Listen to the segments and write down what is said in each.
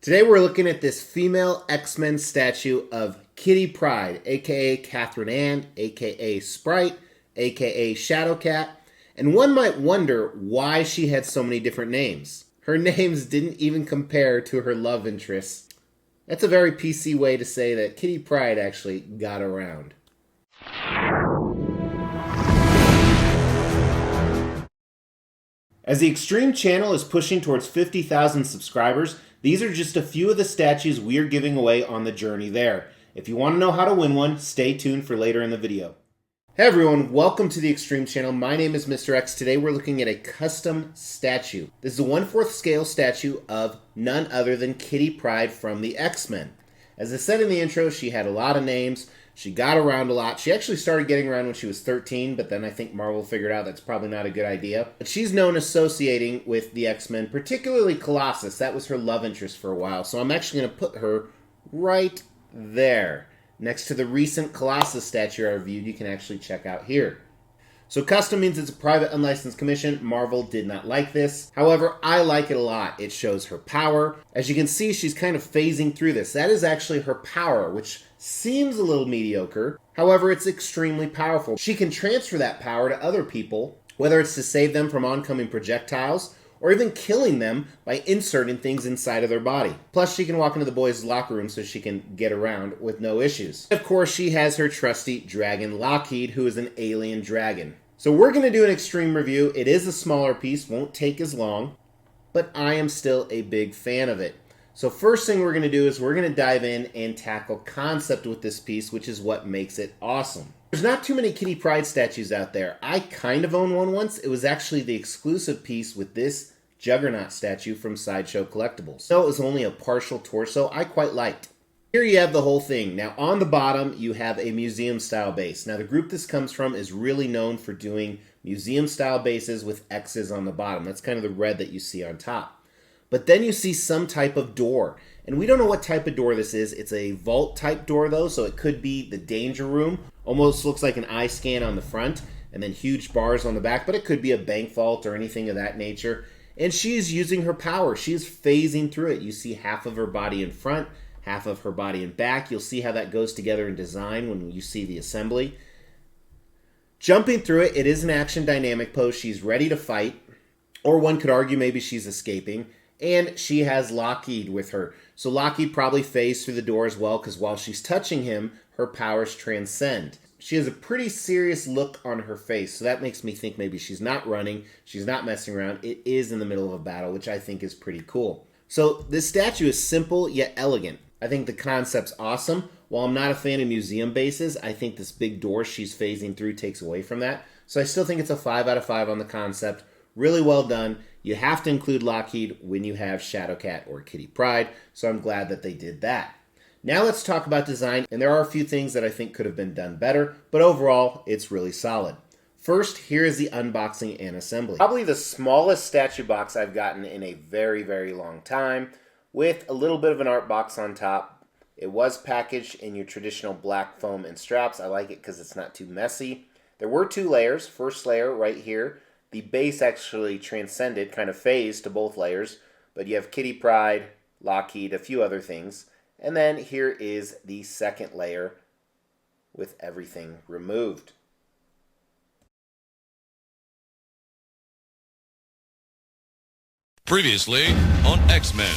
Today we're looking at this female X-Men statue of Kitty Pryde, aka Catherine Ann, aka Sprite, aka SHADOWCAT, and one might wonder why she had so many different names. Her names didn't even compare to her love interests. That's a very PC way to say that Kitty Pryde actually got around. As the Extreme channel is pushing towards 50,000 subscribers, these are just a few of the statues we are giving away on the journey there. If you want to know how to win one, stay tuned for later in the video. Hey everyone, welcome to the Extreme channel. My name is Mr. X. Today we're looking at a custom statue. This is a 1/4 scale statue of none other than Kitty Pryde from the X-Men. As I said in the intro, she had a lot of names. She got around a lot. She actually started getting around when she was 13, but then I think Marvel figured out that's probably not a good idea. But she's known associating with the X-Men, particularly Colossus. That was her love interest for a while. So I'm actually going to put her right there, next to the recent Colossus statue I reviewed. You can actually check out here. So custom means it's a private unlicensed commission. Marvel did not like this. However, I like it a lot. It shows her power. As you can see, she's kind of phasing through this. That is actually her power, which seems a little mediocre. However, it's extremely powerful. She can transfer that power to other people, whether it's to save them from oncoming projectiles, or even killing them by inserting things inside of their body. Plus, she can walk into the boys' locker room so she can get around with no issues. Of course, she has her trusty dragon Lockheed, who is an alien dragon. So we're going to do an extreme review. It is a smaller piece, won't take as long, but I am still a big fan of it. So first thing we're going to do is we're going to dive in and tackle concept with this piece, which is what makes it awesome. There's not too many Kitty Pryde statues out there. I kind of own one once. It was actually the exclusive piece with this Juggernaut statue from Sideshow Collectibles. So it was only a partial torso I quite liked. Here you have the whole thing. Now on the bottom you have a museum style base. Now the group this comes from is really known for doing museum style bases with X's on the bottom. That's kind of the red that you see on top. But then you see some type of door. And we don't know what type of door this is. It's a vault type door though, so it could be the danger room. Almost looks like an eye scan on the front and then huge bars on the back, but it could be a bank vault or anything of that nature. And she's using her power. She's phasing through it. You see half of her body in front, half of her body in back. You'll see how that goes together in design when you see the assembly. Jumping through it, it is an action dynamic pose. She's ready to fight, or one could argue maybe she's escaping. And she has Lockheed with her. So Lockheed probably phased through the door as well, because while she's touching him, her powers transcend. She has a pretty serious look on her face, so that makes me think maybe she's not running, she's not messing around. It is in the middle of a battle, which I think is pretty cool. So this statue is simple yet elegant. I think the concept's awesome. While I'm not a fan of museum bases, I think this big door she's phasing through takes away from that. So I still think it's a 5 out of 5 on the concept. Really well done. You have to include Lockheed when you have SHADOWCAT or Kitty Pryde, so I'm glad that they did that. Now let's talk about design, and there are a few things that I think could have been done better, but overall, it's really solid. First, here is the unboxing and assembly. Probably the smallest statue box I've gotten in a very, very long time, with a little bit of an art box on top. It was packaged in your traditional black foam and straps. I like it because it's not too messy. There were 2 layers. First layer right here. The base actually transcended, kind of phased to both layers, but you have Kitty Pryde, Lockheed, a few other things. And then here is the second layer with everything removed. Previously on X-Men.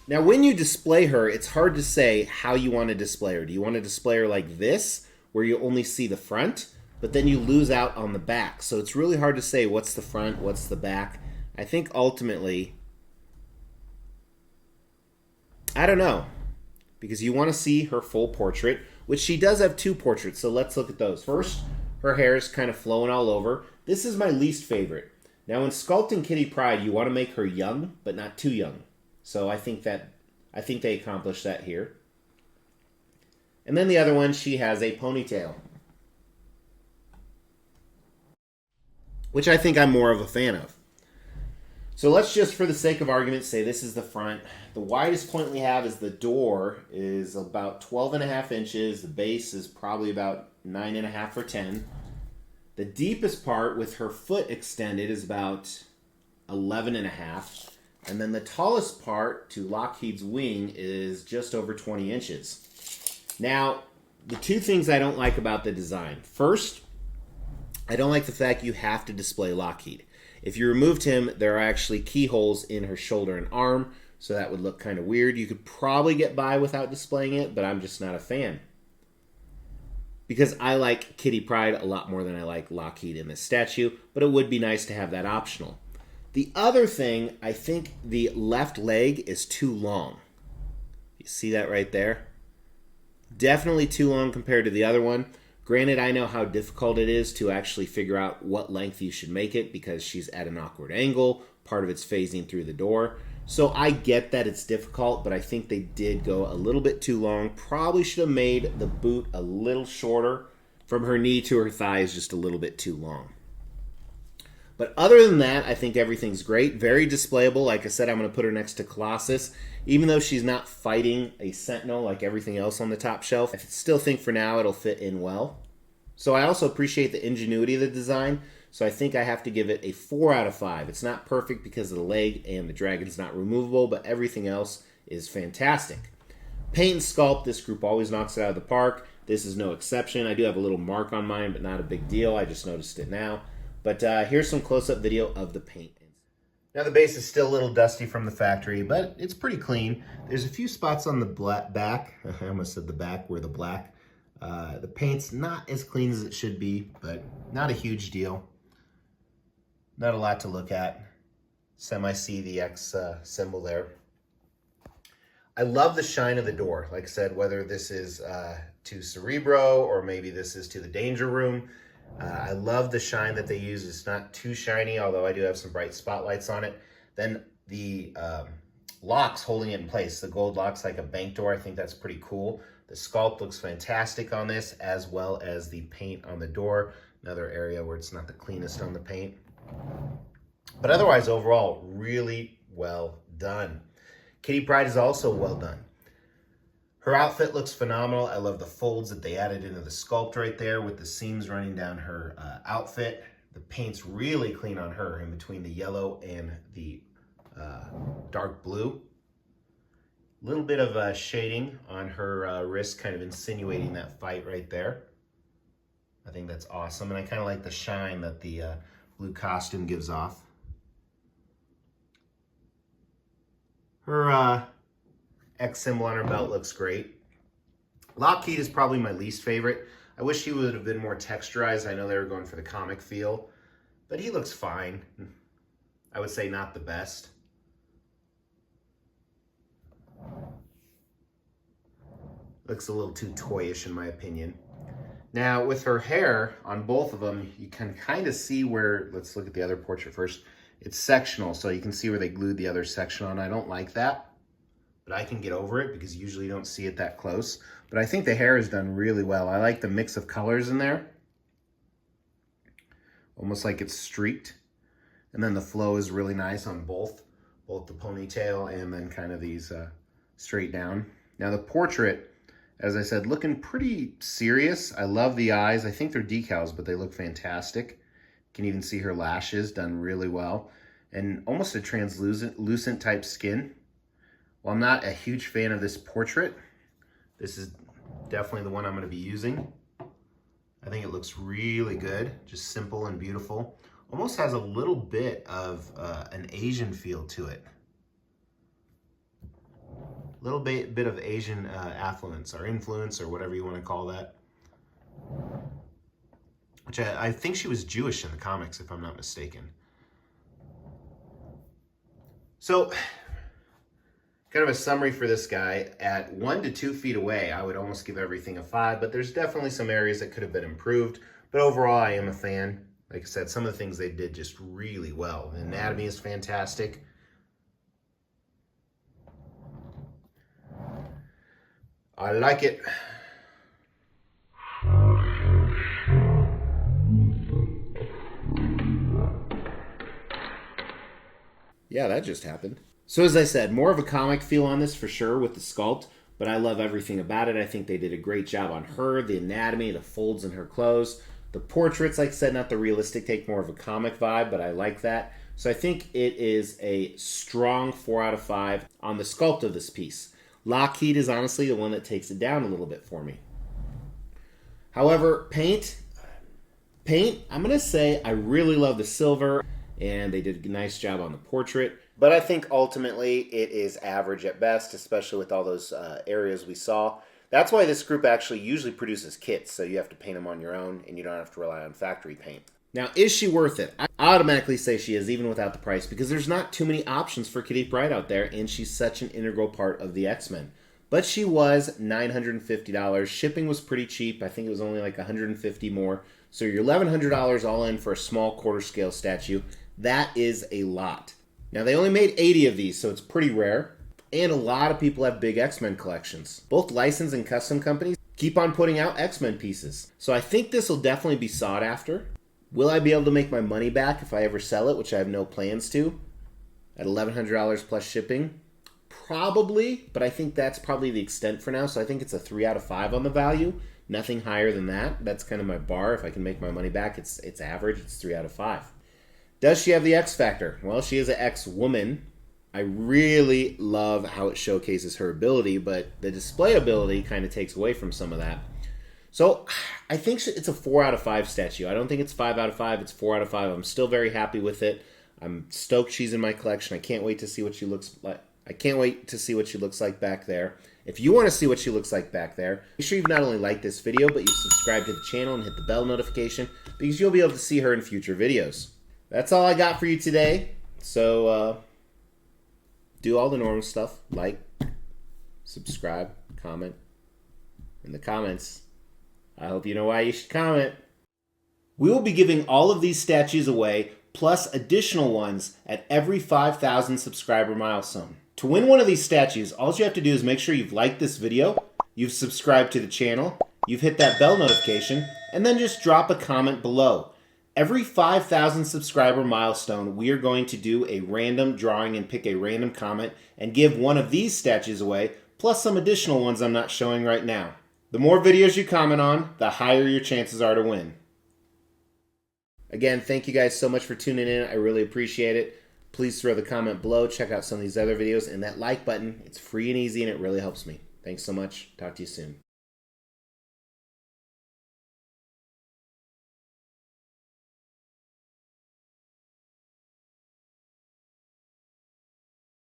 Now, when you display her, it's hard to say how you want to display her. Do you want to display her like this, where you only see the front, but then you lose out on the back? So it's really hard to say what's the front, what's the back. I think ultimately, I don't know, because you want to see her full portrait, which she does have 2 portraits, so let's look at those. First, her hair is kind of flowing all over. This is my least favorite. Now, in sculpting Kitty Pryde, you want to make her young, but not too young. So I think they accomplished that here. And then the other one, she has a ponytail, which I think I'm more of a fan of. So let's just, for the sake of argument, say this is the front. The widest point we have is the door is about 12.5 inches. The base is probably about 9.5 or 10. The deepest part with her foot extended is about 11.5. And then the tallest part to Lockheed's wing is just over 20 inches. Now, the 2 things I don't like about the design. First, I don't like the fact you have to display Lockheed. If you removed him, there are actually keyholes in her shoulder and arm, so that would look kind of weird. You could probably get by without displaying it, but I'm just not a fan. Because I like Kitty Pryde a lot more than I like Lockheed in this statue, but it would be nice to have that optional. The other thing, I think the left leg is too long. You see that right there? Definitely too long compared to the other one. Granted, I know how difficult it is to actually figure out what length you should make it because she's at an awkward angle. Part of it's phasing through the door. So I get that it's difficult, but I think they did go a little bit too long. Probably should have made the boot a little shorter. From her knee to her thigh is just a little bit too long. But other than that, I think everything's great. Very displayable. Like I said, I'm going to put her next to Colossus. Even though she's not fighting a Sentinel like everything else on the top shelf, I still think for now it'll fit in well. So I also appreciate the ingenuity of the design. So I think I have to give it a 4 out of 5. It's not perfect because of the leg and the dragon's not removable, but everything else is fantastic. Paint and sculpt, this group always knocks it out of the park. This is no exception. I do have a little mark on mine, but not a big deal. I just noticed it now. But here's some close-up video of the paint. Now the base is still a little dusty from the factory, but it's pretty clean. There's a few spots on the back. I almost said the back where the black. The paint's not as clean as it should be, but not a huge deal. Not a lot to look at. Semi-see the X symbol there. I love the shine of the door. Like I said, whether this is to Cerebro or maybe this is to the Danger Room. I love the shine that they use. It's not too shiny, although I do have some bright spotlights on it. Then the locks holding it in place. The gold locks like a bank door. I think that's pretty cool. The sculpt looks fantastic on this, as well as the paint on the door. Another area where it's not the cleanest on the paint. But otherwise, overall, really well done. Kitty Pryde is also well done. Her outfit looks phenomenal. I love the folds that they added into the sculpt right there with the seams running down her outfit. The paint's really clean on her in between the yellow and the dark blue. A little bit of shading on her wrist, kind of insinuating that fight right there. I think that's awesome. And I kind of like the shine that the blue costume gives off. Her X symbol on her belt looks great. Lockheed is probably my least favorite. I wish he would have been more texturized. I know they were going for the comic feel, but he looks fine. I would say not the best. Looks a little too toyish in my opinion. Now with her hair on both of them, you can kind of see where, let's look at the other portrait first. It's sectional, so you can see where they glued the other section on. I don't like that. But I can get over it because usually you don't see it that close. But I think the hair is done really well. I like the mix of colors in there. Almost like it's streaked. And then the flow is really nice on both the ponytail and then kind of these straight down. Now the portrait, as I said, looking pretty serious. I love the eyes. I think they're decals, but they look fantastic. You can even see her lashes done really well. And almost a translucent type skin. While I'm not a huge fan of this portrait, this is definitely the one I'm going to be using. I think it looks really good, just simple and beautiful. Almost has a little bit of an Asian feel to it. little bit of Asian affluence or influence or whatever you want to call that. Which I think she was Jewish in the comics, if I'm not mistaken. So, kind of a summary for this guy. At 1 to 2 feet away, I would almost give everything a 5, but there's definitely some areas that could have been improved. But overall, I am a fan. Like I said, some of the things they did just really well. The anatomy is fantastic. I like it. Yeah, that just happened. So as I said, more of a comic feel on this for sure with the sculpt, but I love everything about it. I think they did a great job on her, the anatomy, the folds in her clothes. The portraits, like I said, not the realistic take, more of a comic vibe, but I like that. So I think it is a strong 4 out of 5 on the sculpt of this piece. Lockheed is honestly the one that takes it down a little bit for me. However, paint, I'm going to say I really love the silver, and they did a nice job on the portrait. But I think ultimately it is average at best, especially with all those areas we saw. That's why this group actually usually produces kits, so you have to paint them on your own, and you don't have to rely on factory paint. Now, is she worth it? I automatically say she is, even without the price, because there's not too many options for Kitty Pryde out there, and she's such an integral part of the X-Men. But she was $950. Shipping was pretty cheap. I think it was only like $150 more. So you're $1,100 all in for a small quarter-scale statue. That is a lot. Now, they only made 80 of these, so it's pretty rare. And a lot of people have big X-Men collections. Both licensed and custom companies keep on putting out X-Men pieces. So I think this will definitely be sought after. Will I be able to make my money back if I ever sell it, which I have no plans to, at $1,100 plus shipping? Probably, but I think that's probably the extent for now. So I think it's a 3 out of 5 on the value. Nothing higher than that. That's kind of my bar. If I can make my money back, it's average. It's 3 out of 5. Does she have the X factor? Well, she is an X-woman. I really love how it showcases her ability, but the display ability kind of takes away from some of that. So I think it's a 4 out of 5 statue. I don't think it's 5 out of 5. It's 4 out of 5. I'm still very happy with it. I'm stoked she's in my collection. I can't wait to see what she looks like. I can't wait to see what she looks like back there. If you want to see what she looks like back there, make sure you've not only liked this video, but you've subscribed to the channel and hit the bell notification, because you'll be able to see her in future videos. That's all I got for you today. So, do all the normal stuff. Like, subscribe, comment. In the comments, I hope you know why you should comment. We will be giving all of these statues away, plus additional ones, at every 5,000 subscriber milestone. To win one of these statues, all you have to do is make sure you've liked this video, you've subscribed to the channel, you've hit that bell notification, and then just drop a comment below. Every 5,000 subscriber milestone, we are going to do a random drawing and pick a random comment and give one of these statues away, plus some additional ones I'm not showing right now. The more videos you comment on, the higher your chances are to win. Again, thank you guys so much for tuning in. I really appreciate it. Please throw the comment below. Check out some of these other videos. And that like button, it's free and easy, and it really helps me. Thanks so much. Talk to you soon.